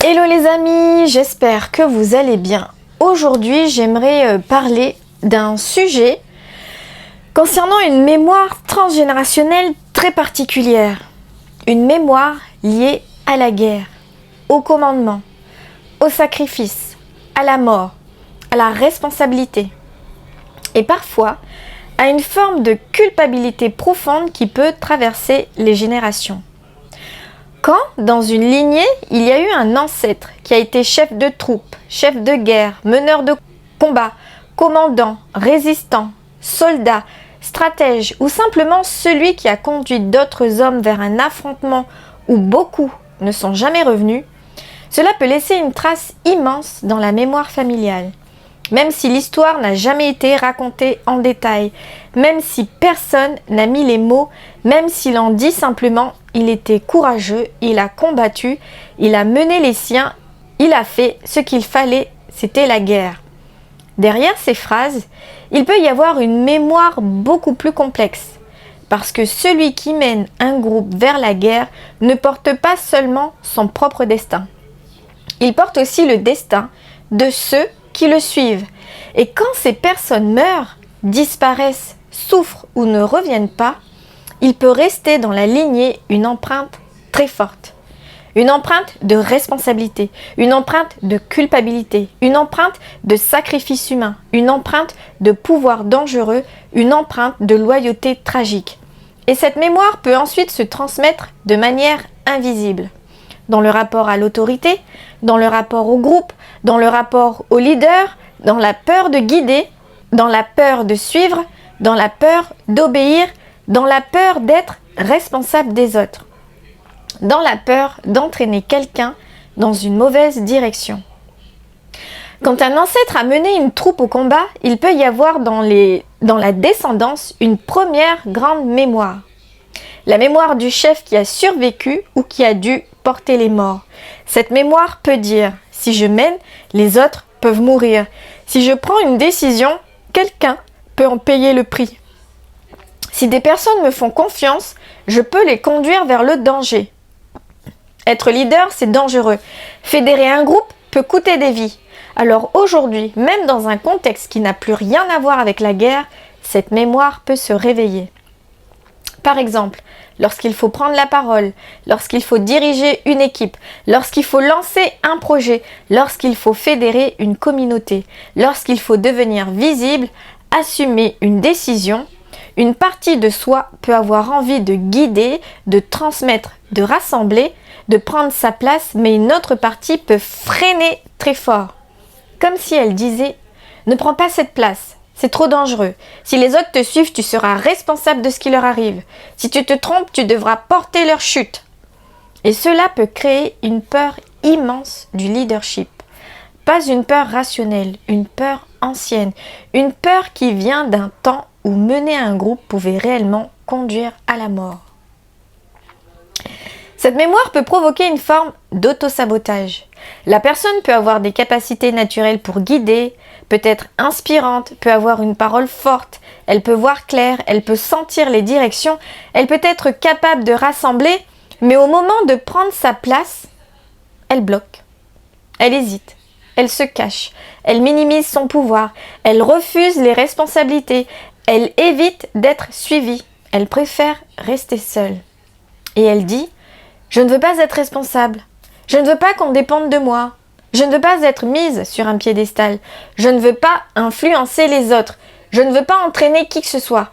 Hello les amis, j'espère que vous allez bien. Aujourd'hui, j'aimerais parler d'un sujet concernant une mémoire transgénérationnelle très particulière. Une mémoire liée à la guerre, au commandement, au sacrifice, à la mort, à la responsabilité et parfois à une forme de culpabilité profonde qui peut traverser les générations. Quand, dans une lignée, il y a eu un ancêtre qui a été chef de troupe, chef de guerre, meneur de combat, commandant, résistant, soldat, stratège ou simplement celui qui a conduit d'autres hommes vers un affrontement où beaucoup ne sont jamais revenus, cela peut laisser une trace immense dans la mémoire familiale. Même si l'histoire n'a jamais été racontée en détail, même si personne n'a mis les mots, même s'il en dit simplement « il était courageux, il a combattu, il a mené les siens, il a fait ce qu'il fallait, c'était la guerre ». Derrière ces phrases, il peut y avoir une mémoire beaucoup plus complexe, parce que celui qui mène un groupe vers la guerre ne porte pas seulement son propre destin. Il porte aussi le destin de ceux qui le suivent. Et quand ces personnes meurent, disparaissent, souffrent ou ne reviennent pas, il peut rester dans la lignée une empreinte très forte. Une empreinte de responsabilité, une empreinte de culpabilité, une empreinte de sacrifice humain, une empreinte de pouvoir dangereux, une empreinte de loyauté tragique. Et cette mémoire peut ensuite se transmettre de manière invisible. Dans le rapport à l'autorité, dans le rapport au groupe, dans le rapport au leader, dans la peur de guider, dans la peur de suivre, dans la peur d'obéir, dans la peur d'être responsable des autres, dans la peur d'entraîner quelqu'un dans une mauvaise direction. Quand un ancêtre a mené une troupe au combat, il peut y avoir dans la descendance une première grande mémoire. La mémoire du chef qui a survécu ou qui a dû porter les morts. Cette mémoire peut dire, si je mène, les autres peuvent mourir. Si je prends une décision, quelqu'un peut en payer le prix. Si des personnes me font confiance, je peux les conduire vers le danger. Être leader, c'est dangereux. Fédérer un groupe peut coûter des vies. Alors aujourd'hui, même dans un contexte qui n'a plus rien à voir avec la guerre, cette mémoire peut se réveiller. Par exemple, lorsqu'il faut prendre la parole, lorsqu'il faut diriger une équipe, lorsqu'il faut lancer un projet, lorsqu'il faut fédérer une communauté, lorsqu'il faut devenir visible, assumer une décision, une partie de soi peut avoir envie de guider, de transmettre, de rassembler, de prendre sa place, mais une autre partie peut freiner très fort. Comme si elle disait « Ne prends pas cette place ». C'est trop dangereux. Si les autres te suivent, tu seras responsable de ce qui leur arrive. Si tu te trompes, tu devras porter leur chute. Et cela peut créer une peur immense du leadership. Pas une peur rationnelle, une peur ancienne. Une peur qui vient d'un temps où mener un groupe pouvait réellement conduire à la mort. Cette mémoire peut provoquer une forme d'auto-sabotage. La personne peut avoir des capacités naturelles pour guider, peut être inspirante, peut avoir une parole forte, elle peut voir clair, elle peut sentir les directions, elle peut être capable de rassembler, mais au moment de prendre sa place, elle bloque, elle hésite, elle se cache, elle minimise son pouvoir, elle refuse les responsabilités, elle évite d'être suivie, elle préfère rester seule. Et elle dit « Je ne veux pas être responsable. Je ne veux pas qu'on dépende de moi. Je ne veux pas être mise sur un piédestal. Je ne veux pas influencer les autres. Je ne veux pas entraîner qui que ce soit. »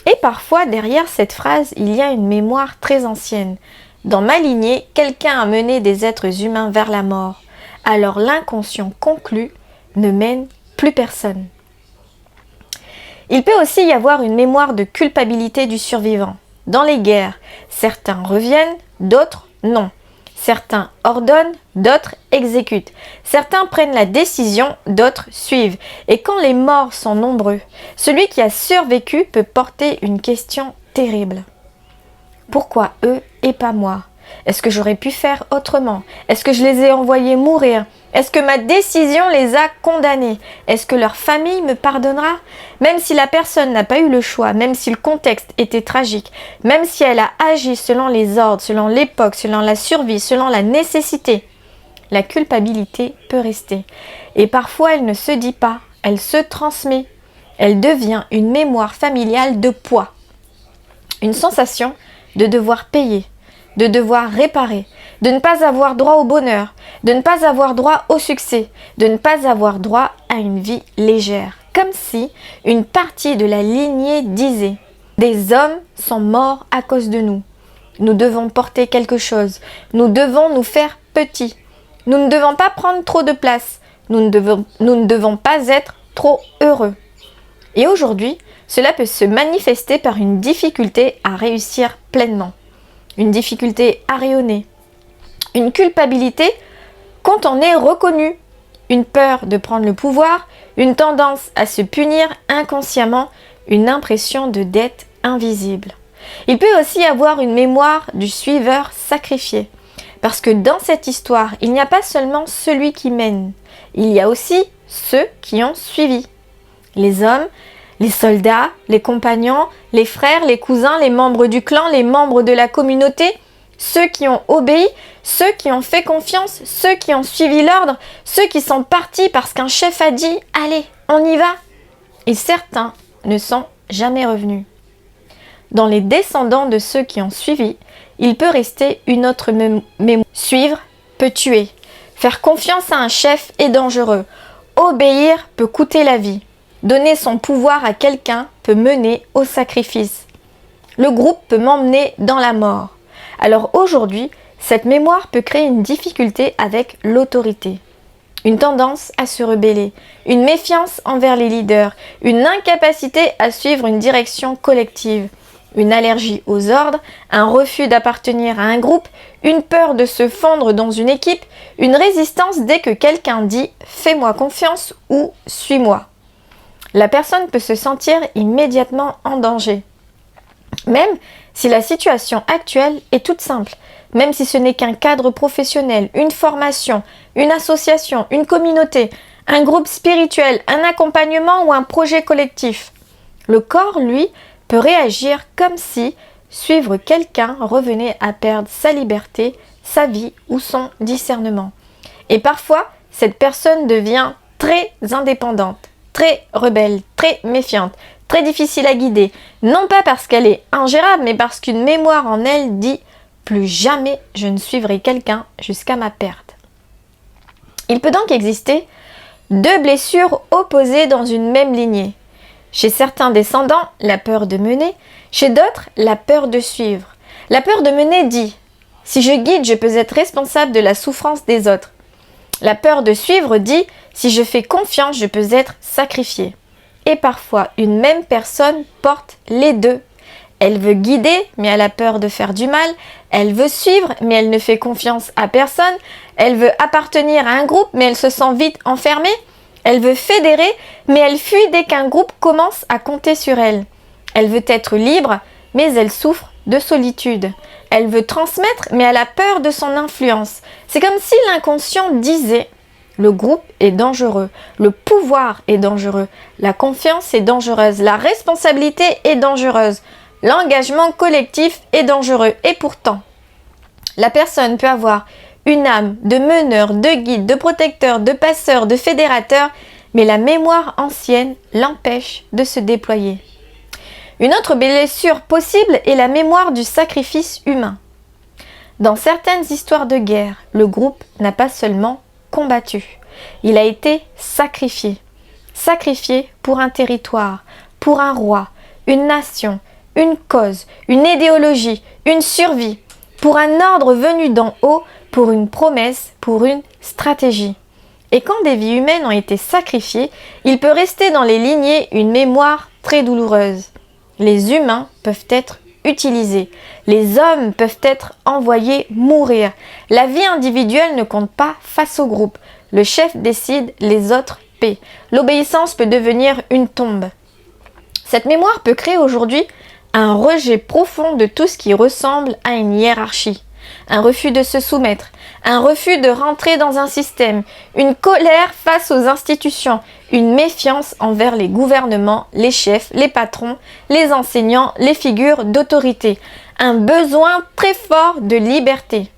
Et parfois, derrière cette phrase, il y a une mémoire très ancienne. Dans ma lignée, quelqu'un a mené des êtres humains vers la mort. Alors l'inconscient conclu ne mène plus personne. Il peut aussi y avoir une mémoire de culpabilité du survivant. Dans les guerres, certains reviennent, d'autres non. Certains ordonnent, d'autres exécutent. Certains prennent la décision, d'autres suivent. Et quand les morts sont nombreux, celui qui a survécu peut porter une question terrible. Pourquoi eux et pas moi ? Est-ce que j'aurais pu faire autrement ? Est-ce que je les ai envoyés mourir ? Est-ce que ma décision les a condamnés ? Est-ce que leur famille me pardonnera ? Même si la personne n'a pas eu le choix, même si le contexte était tragique, même si elle a agi selon les ordres, selon l'époque, selon la survie, selon la nécessité, La culpabilité peut rester. Et parfois, elle ne se dit pas, elle se transmet. Elle devient une mémoire familiale de poids. Une sensation de devoir payer, de devoir réparer, de ne pas avoir droit au bonheur, de ne pas avoir droit au succès, de ne pas avoir droit à une vie légère. Comme si une partie de la lignée disait « Des hommes sont morts à cause de nous. Nous devons porter quelque chose. Nous devons nous faire petits. Nous ne devons pas prendre trop de place. Nous ne devons pas être trop heureux. » Et aujourd'hui, cela peut se manifester par une difficulté à réussir pleinement, une difficulté à rayonner, une culpabilité quand on est reconnu, une peur de prendre le pouvoir, une tendance à se punir inconsciemment, une impression de dette invisible. Il peut aussi y avoir une mémoire du suiveur sacrifié, parce que dans cette histoire, il n'y a pas seulement celui qui mène, il y a aussi ceux qui ont suivi. Les hommes, les soldats, les compagnons, les frères, les cousins, les membres du clan, les membres de la communauté, ceux qui ont obéi, ceux qui ont fait confiance, ceux qui ont suivi l'ordre, ceux qui sont partis parce qu'un chef a dit « Allez, on y va !» Et certains ne sont jamais revenus. Dans les descendants de ceux qui ont suivi, il peut rester une autre mémoire. Suivre peut tuer. Faire confiance à un chef est dangereux. Obéir peut coûter la vie. Donner son pouvoir à quelqu'un peut mener au sacrifice. Le groupe peut m'emmener dans la mort. Alors aujourd'hui, cette mémoire peut créer une difficulté avec l'autorité. Une tendance à se rebeller, une méfiance envers les leaders, une incapacité à suivre une direction collective, une allergie aux ordres, un refus d'appartenir à un groupe, une peur de se fondre dans une équipe, une résistance dès que quelqu'un dit « fais-moi confiance » ou « suis-moi ». La personne peut se sentir immédiatement en danger. Même si la situation actuelle est toute simple, même si ce n'est qu'un cadre professionnel, une formation, une association, une communauté, un groupe spirituel, un accompagnement ou un projet collectif, le corps, lui, peut réagir comme si suivre quelqu'un revenait à perdre sa liberté, sa vie ou son discernement. Et parfois, cette personne devient très indépendante, très rebelle, très méfiante, très difficile à guider, non pas parce qu'elle est ingérable, mais parce qu'une mémoire en elle dit « plus jamais je ne suivrai quelqu'un jusqu'à ma perte ». Il peut donc exister deux blessures opposées dans une même lignée. Chez certains descendants, la peur de mener, chez d'autres, la peur de suivre. La peur de mener dit « si je guide, je peux être responsable de la souffrance des autres ». La peur de suivre dit « si je fais confiance, je peux être sacrifié ». Et parfois, une même personne porte les deux. Elle veut guider, mais elle a peur de faire du mal. Elle veut suivre, mais elle ne fait confiance à personne. Elle veut appartenir à un groupe, mais elle se sent vite enfermée. Elle veut fédérer, mais elle fuit dès qu'un groupe commence à compter sur elle. Elle veut être libre, mais elle souffre de solitude. Elle veut transmettre, mais elle a peur de son influence. C'est comme si l'inconscient disait « le groupe est dangereux, le pouvoir est dangereux, la confiance est dangereuse, la responsabilité est dangereuse, l'engagement collectif est dangereux. » Et pourtant, la personne peut avoir une âme de meneur, de guide, de protecteur, de passeur, de fédérateur, mais la mémoire ancienne l'empêche de se déployer. Une autre blessure possible est la mémoire du sacrifice humain. Dans certaines histoires de guerre, le groupe n'a pas seulement combattu, il a été sacrifié. Sacrifié pour un territoire, pour un roi, une nation, une cause, une idéologie, une survie, pour un ordre venu d'en haut, pour une promesse, pour une stratégie. Et quand des vies humaines ont été sacrifiées, il peut rester dans les lignées une mémoire très douloureuse. Les humains peuvent être utilisés. Les hommes peuvent être envoyés mourir. La vie individuelle ne compte pas face au groupe. Le chef décide, les autres paient. L'obéissance peut devenir une tombe. Cette mémoire peut créer aujourd'hui un rejet profond de tout ce qui ressemble à une hiérarchie. Un refus de se soumettre, un refus de rentrer dans un système, une colère face aux institutions, une méfiance envers les gouvernements, les chefs, les patrons, les enseignants, les figures d'autorité, un besoin très fort de liberté,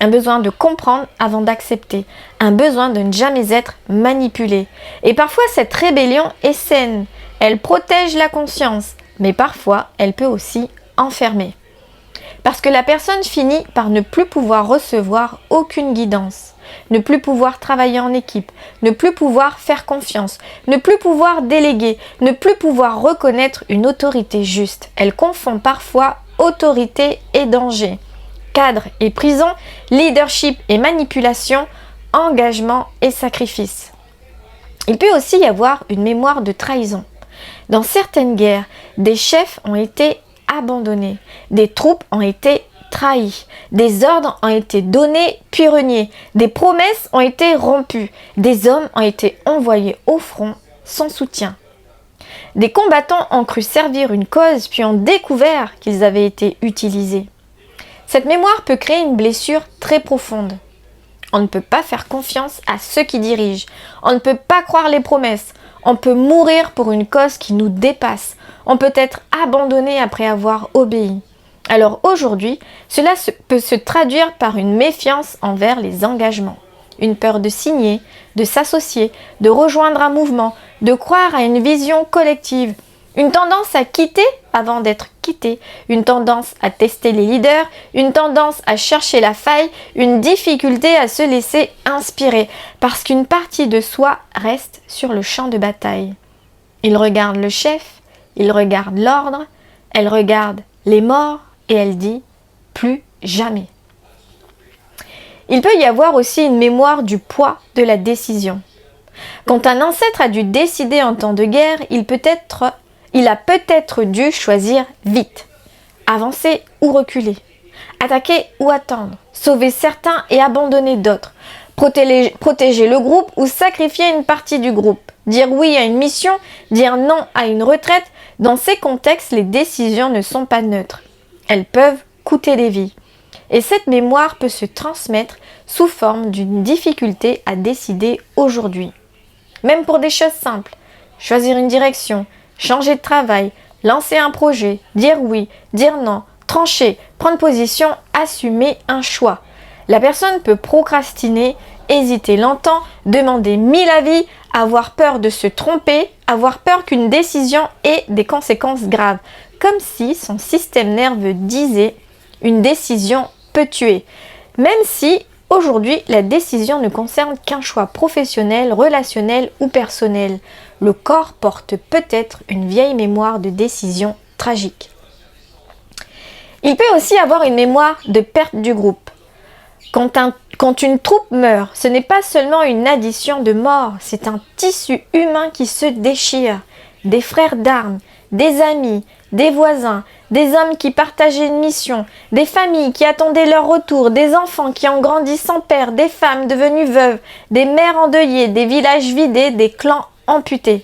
un besoin de comprendre avant d'accepter, un besoin de ne jamais être manipulé. Et parfois cette rébellion est saine, elle protège la conscience, mais parfois elle peut aussi enfermer. Parce que la personne finit par ne plus pouvoir recevoir aucune guidance, ne plus pouvoir travailler en équipe, ne plus pouvoir faire confiance, ne plus pouvoir déléguer, ne plus pouvoir reconnaître une autorité juste. Elle confond parfois autorité et danger, cadre et prison, leadership et manipulation, engagement et sacrifice. Il peut aussi y avoir une mémoire de trahison. Dans certaines guerres, des chefs ont été abandonnés, des troupes ont été trahies, des ordres ont été donnés puis reniés, des promesses ont été rompues, des hommes ont été envoyés au front sans soutien. Des combattants ont cru servir une cause puis ont découvert qu'ils avaient été utilisés. Cette mémoire peut créer une blessure très profonde. On ne peut pas faire confiance à ceux qui dirigent, on ne peut pas croire les promesses, on peut mourir pour une cause qui nous dépasse, on peut être abandonné après avoir obéi. Alors aujourd'hui, cela peut se traduire par une méfiance envers les engagements, une peur de signer, de s'associer, de rejoindre un mouvement, de croire à une vision collective, une tendance à quitter avant d'être quitté, une tendance à tester les leaders, une tendance à chercher la faille, une difficulté à se laisser inspirer, parce qu'une partie de soi reste sur le champ de bataille. Il regarde le chef, il regarde l'ordre, elle regarde les morts et elle dit « plus jamais ». Il peut y avoir aussi une mémoire du poids de la décision. Quand un ancêtre a dû décider en temps de guerre, il a peut-être dû choisir vite, avancer ou reculer, attaquer ou attendre, sauver certains et abandonner d'autres, protéger le groupe ou sacrifier une partie du groupe, dire oui à une mission, dire non à une retraite. Dans ces contextes, les décisions ne sont pas neutres. Elles peuvent coûter des vies. Et cette mémoire peut se transmettre sous forme d'une difficulté à décider aujourd'hui. Même pour des choses simples, choisir une direction, changer de travail, lancer un projet, dire oui, dire non, trancher, prendre position, assumer un choix. La personne peut procrastiner, hésiter longtemps, demander 1000 avis, avoir peur de se tromper, avoir peur qu'une décision ait des conséquences graves, comme si son système nerveux disait « une décision peut tuer », même si aujourd'hui la décision ne concerne qu'un choix professionnel, relationnel ou personnel. Le corps porte peut-être une vieille mémoire de décision tragique. Il peut aussi avoir une mémoire de perte du groupe. Quand une troupe meurt, ce n'est pas seulement une addition de morts, c'est un tissu humain qui se déchire. Des frères d'armes, des amis, des voisins, des hommes qui partageaient une mission, des familles qui attendaient leur retour, des enfants qui ont grandi sans père, des femmes devenues veuves, des mères endeuillées, des villages vidés, des clans amputés.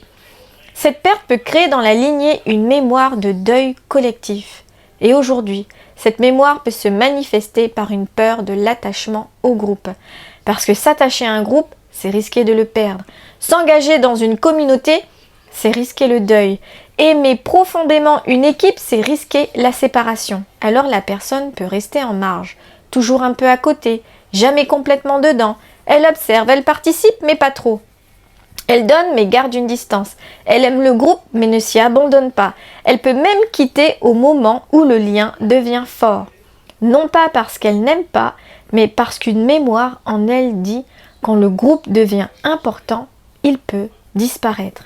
Cette perte peut créer dans la lignée une mémoire de deuil collectif. Et aujourd'hui, cette mémoire peut se manifester par une peur de l'attachement au groupe. Parce que s'attacher à un groupe, c'est risquer de le perdre. S'engager dans une communauté, c'est risquer le deuil. Aimer profondément une équipe, c'est risquer la séparation. Alors la personne peut rester en marge, toujours un peu à côté, jamais complètement dedans. Elle observe, elle participe, mais pas trop. Elle donne mais garde une distance. Elle aime le groupe mais ne s'y abandonne pas. Elle peut même quitter au moment où le lien devient fort. Non pas parce qu'elle n'aime pas, mais parce qu'une mémoire en elle dit quand le groupe devient important, il peut disparaître.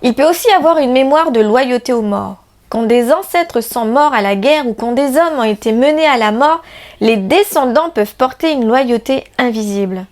Il peut aussi avoir une mémoire de loyauté aux morts. Quand des ancêtres sont morts à la guerre ou quand des hommes ont été menés à la mort, les descendants peuvent porter une loyauté invisible.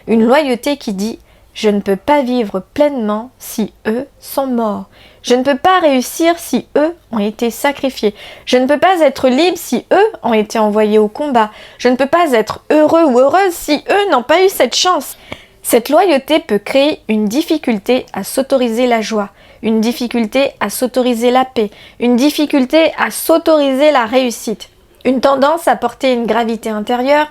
Une loyauté qui dit « Je ne peux pas vivre pleinement si eux sont morts. Je ne peux pas réussir si eux ont été sacrifiés. Je ne peux pas être libre si eux ont été envoyés au combat. Je ne peux pas être heureux ou heureuse si eux n'ont pas eu cette chance. » Cette loyauté peut créer une difficulté à s'autoriser la joie, une difficulté à s'autoriser la paix, une difficulté à s'autoriser la réussite, une tendance à porter une gravité intérieure,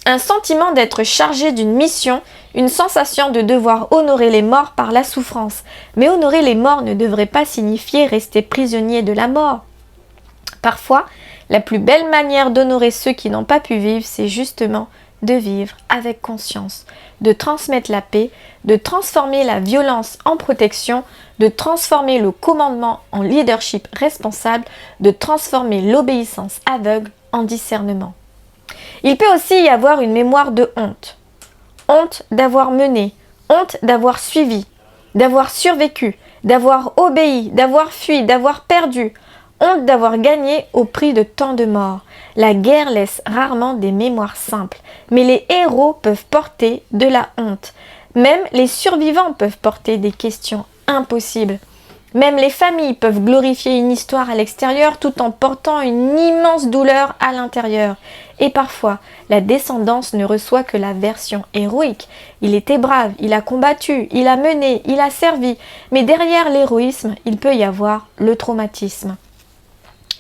un sentiment d'être chargé d'une mission, une sensation de devoir honorer les morts par la souffrance. Mais honorer les morts ne devrait pas signifier rester prisonnier de la mort. Parfois, La plus belle manière d'honorer ceux qui n'ont pas pu vivre, c'est justement de vivre avec conscience, de transmettre la paix, de transformer la violence en protection, de transformer le commandement en leadership responsable, de transformer l'obéissance aveugle en discernement. Il peut aussi y avoir une mémoire de honte. Honte d'avoir mené, honte d'avoir suivi, d'avoir survécu, d'avoir obéi, d'avoir fui, d'avoir perdu, honte d'avoir gagné au prix de tant de morts. La guerre laisse rarement des mémoires simples, mais les héros peuvent porter de la honte. Même les survivants peuvent porter des questions impossibles. Même les familles peuvent glorifier une histoire à l'extérieur tout en portant une immense douleur à l'intérieur. Et parfois, la descendance ne reçoit que la version héroïque. Il était brave, il a combattu, il a mené, il a servi. Mais derrière l'héroïsme, il peut y avoir le traumatisme.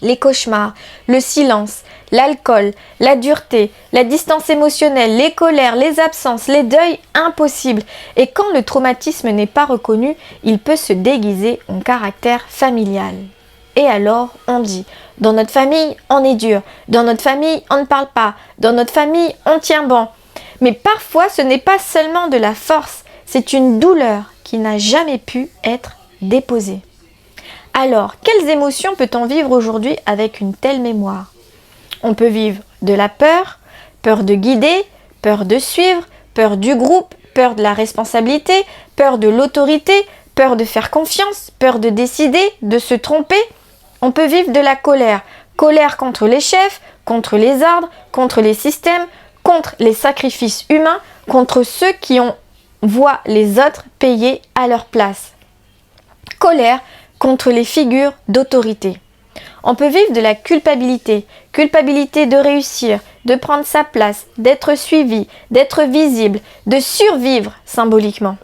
Les cauchemars, le silence, l'alcool, la dureté, la distance émotionnelle, les colères, les absences, les deuils impossibles. Et quand le traumatisme n'est pas reconnu, il peut se déguiser en caractère familial. Et alors, on dit, dans notre famille, on est dur, dans notre famille, on ne parle pas, dans notre famille, on tient bon. Mais parfois, ce n'est pas seulement de la force, c'est une douleur qui n'a jamais pu être déposée. Alors, quelles émotions peut-on vivre aujourd'hui avec une telle mémoire? On peut vivre de la peur, peur de guider, peur de suivre, peur du groupe, peur de la responsabilité, peur de l'autorité, peur de faire confiance, peur de décider, de se tromper. On peut vivre de la colère, colère contre les chefs, contre les ordres, contre les systèmes, contre les sacrifices humains, contre ceux qui voient les autres payer à leur place. Colère contre les figures d'autorité. On peut vivre de la culpabilité, culpabilité de réussir, de prendre sa place, d'être suivi, d'être visible, de survivre symboliquement,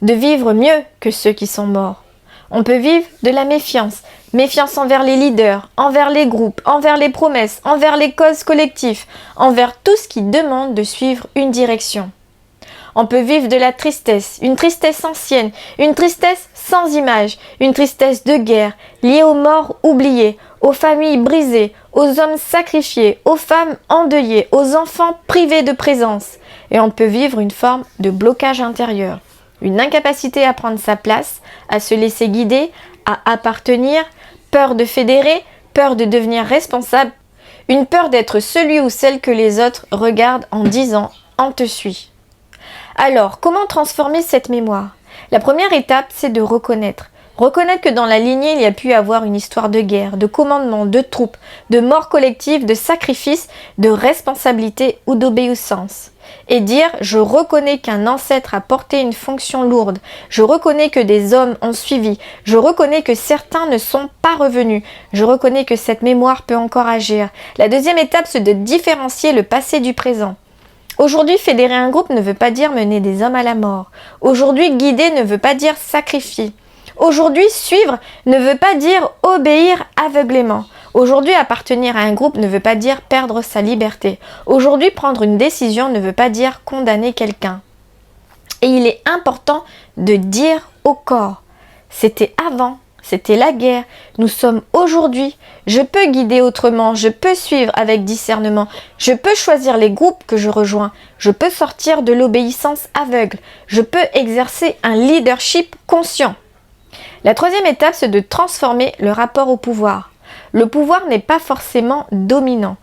de vivre mieux que ceux qui sont morts. On peut vivre de la méfiance, méfiance envers les leaders, envers les groupes, envers les promesses, envers les causes collectives, envers tout ce qui demande de suivre une direction. On peut vivre de la tristesse, une tristesse ancienne, une tristesse sans image, une tristesse de guerre, liée aux morts oubliés, aux familles brisées, aux hommes sacrifiés, aux femmes endeuillées, aux enfants privés de présence. Et on peut vivre une forme de blocage intérieur, une incapacité à prendre sa place, à se laisser guider, à appartenir, peur de fédérer, peur de devenir responsable, une peur d'être celui ou celle que les autres regardent en disant « on te suit ». Alors, comment transformer cette mémoire? La première étape, c'est de reconnaître. Reconnaître que dans la lignée, il y a pu avoir une histoire de guerre, de commandement, de troupes, de mort collective, de sacrifice, de responsabilité ou d'obéissance. Et dire, je reconnais qu'un ancêtre a porté une fonction lourde, je reconnais que des hommes ont suivi, je reconnais que certains ne sont pas revenus, je reconnais que cette mémoire peut encore agir. La deuxième étape, c'est de différencier le passé du présent. Aujourd'hui, fédérer un groupe ne veut pas dire mener des hommes à la mort. Aujourd'hui, guider ne veut pas dire sacrifier. Aujourd'hui, suivre ne veut pas dire obéir aveuglément. Aujourd'hui, appartenir à un groupe ne veut pas dire perdre sa liberté. Aujourd'hui, prendre une décision ne veut pas dire condamner quelqu'un. Et il est important de dire au corps, c'était avant. C'était la guerre. Nous sommes aujourd'hui. Je peux guider autrement. Je peux suivre avec discernement. Je peux choisir les groupes que je rejoins. Je peux sortir de l'obéissance aveugle. Je peux exercer un leadership conscient. La troisième étape, c'est de transformer le rapport au pouvoir. Le pouvoir n'est pas forcément dominant.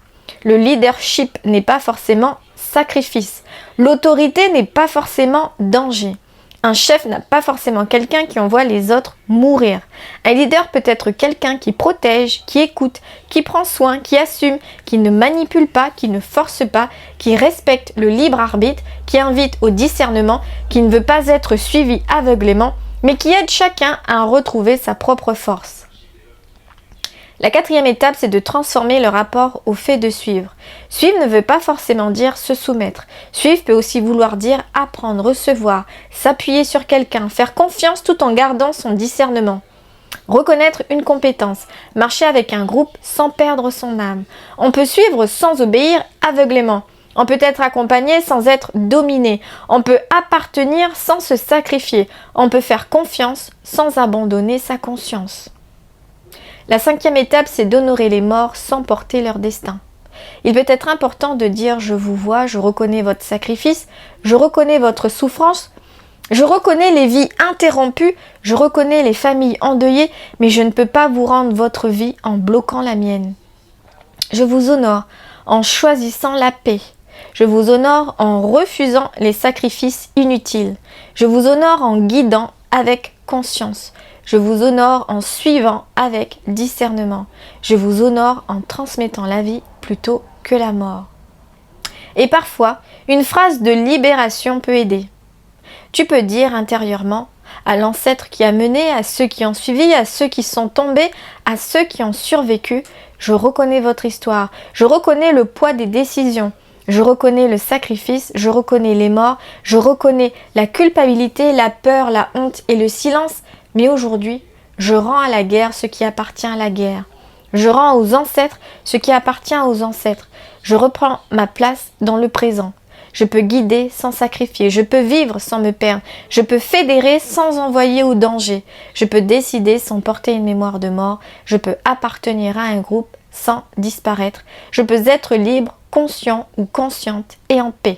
Le leadership n'est pas forcément sacrifice. L'autorité n'est pas forcément danger. Un chef n'a pas forcément quelqu'un qui envoie les autres mourir. Un leader peut être quelqu'un qui protège, qui écoute, qui prend soin, qui assume, qui ne manipule pas, qui ne force pas, qui respecte le libre arbitre, qui invite au discernement, qui ne veut pas être suivi aveuglément, mais qui aide chacun à retrouver sa propre force. La quatrième étape, c'est de transformer le rapport au fait de suivre. Suivre ne veut pas forcément dire se soumettre. Suivre peut aussi vouloir dire apprendre, recevoir, s'appuyer sur quelqu'un, faire confiance tout en gardant son discernement. Reconnaître une compétence, marcher avec un groupe sans perdre son âme. On peut suivre sans obéir aveuglément. On peut être accompagné sans être dominé. On peut appartenir sans se sacrifier. On peut faire confiance sans abandonner sa conscience. La 5e étape, c'est d'honorer les morts sans porter leur destin. Il peut être important de dire « je vous vois, je reconnais votre sacrifice, je reconnais votre souffrance, je reconnais les vies interrompues, je reconnais les familles endeuillées, mais je ne peux pas vous rendre votre vie en bloquant la mienne. Je vous honore en choisissant la paix. Je vous honore en refusant les sacrifices inutiles. Je vous honore en guidant avec conscience. Je vous honore en suivant avec discernement. Je vous honore en transmettant la vie plutôt que la mort. » Et parfois, une phrase de libération peut aider. Tu peux dire intérieurement à l'ancêtre qui a mené, à ceux qui ont suivi, à ceux qui sont tombés, à ceux qui ont survécu: je reconnais votre histoire, je reconnais le poids des décisions, je reconnais le sacrifice, je reconnais les morts, je reconnais la culpabilité, la peur, la honte et le silence, mais aujourd'hui, je rends à la guerre ce qui appartient à la guerre. Je rends aux ancêtres ce qui appartient aux ancêtres. Je reprends ma place dans le présent. Je peux guider sans sacrifier, je peux vivre sans me perdre, je peux fédérer sans envoyer au danger, je peux décider sans porter une mémoire de mort, je peux appartenir à un groupe sans disparaître, je peux être libre, conscient ou consciente et en paix.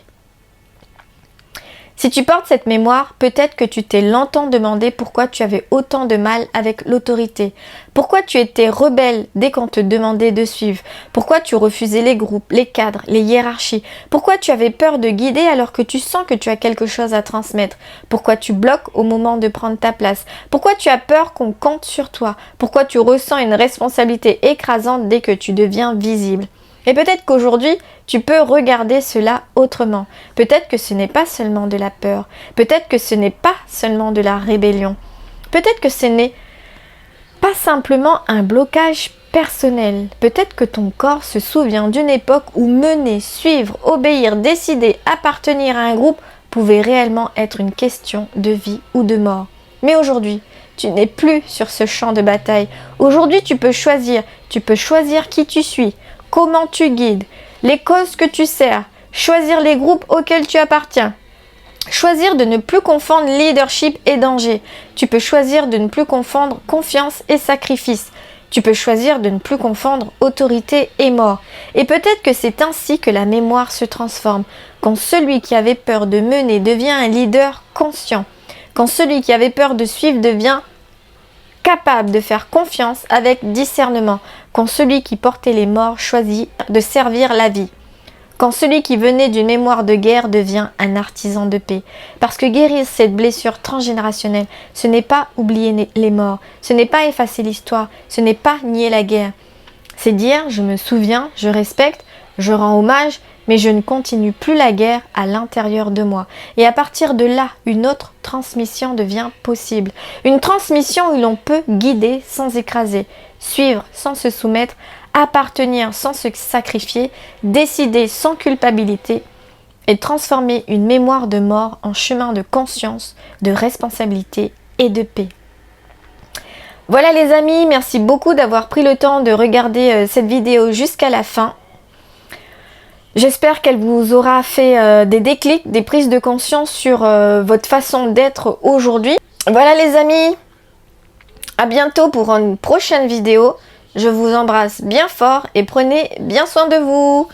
Si tu portes cette mémoire, peut-être que tu t'es longtemps demandé pourquoi tu avais autant de mal avec l'autorité, pourquoi tu étais rebelle dès qu'on te demandait de suivre, pourquoi tu refusais les groupes, les cadres, les hiérarchies, pourquoi tu avais peur de guider alors que tu sens que tu as quelque chose à transmettre, pourquoi tu bloques au moment de prendre ta place, pourquoi tu as peur qu'on compte sur toi, pourquoi tu ressens une responsabilité écrasante dès que tu deviens visible. Et peut-être qu'aujourd'hui, tu peux regarder cela autrement. Peut-être que ce n'est pas seulement de la peur. Peut-être que ce n'est pas seulement de la rébellion. Peut-être que ce n'est pas simplement un blocage personnel. Peut-être que ton corps se souvient d'une époque où mener, suivre, obéir, décider, appartenir à un groupe pouvait réellement être une question de vie ou de mort. Mais aujourd'hui, tu n'es plus sur ce champ de bataille. Aujourd'hui, tu peux choisir qui tu suis, comment tu guides, les causes que tu sers, choisir les groupes auxquels tu appartiens. Choisir de ne plus confondre leadership et danger. Tu peux choisir de ne plus confondre confiance et sacrifice. Tu peux choisir de ne plus confondre autorité et mort. Et peut-être que c'est ainsi que la mémoire se transforme. Quand celui qui avait peur de mener devient un leader conscient. Quand celui qui avait peur de suivre devient capable de faire confiance avec discernement. Quand celui qui portait les morts choisit de servir la vie. Quand celui qui venait d'une mémoire de guerre devient un artisan de paix. Parce que guérir cette blessure transgénérationnelle, ce n'est pas oublier les morts, ce n'est pas effacer l'histoire, ce n'est pas nier la guerre. C'est dire, je me souviens, je respecte, je rends hommage, mais je ne continue plus la guerre à l'intérieur de moi. Et à partir de là, une autre transmission devient possible. Une transmission où l'on peut guider sans écraser, suivre sans se soumettre, appartenir sans se sacrifier, décider sans culpabilité et transformer une mémoire de mort en chemin de conscience, de responsabilité et de paix. Voilà les amis, merci beaucoup d'avoir pris le temps de regarder cette vidéo jusqu'à la fin. J'espère qu'elle vous aura fait des déclics, des prises de conscience sur votre façon d'être aujourd'hui. Voilà les amis, à bientôt pour une prochaine vidéo. Je vous embrasse bien fort et prenez bien soin de vous.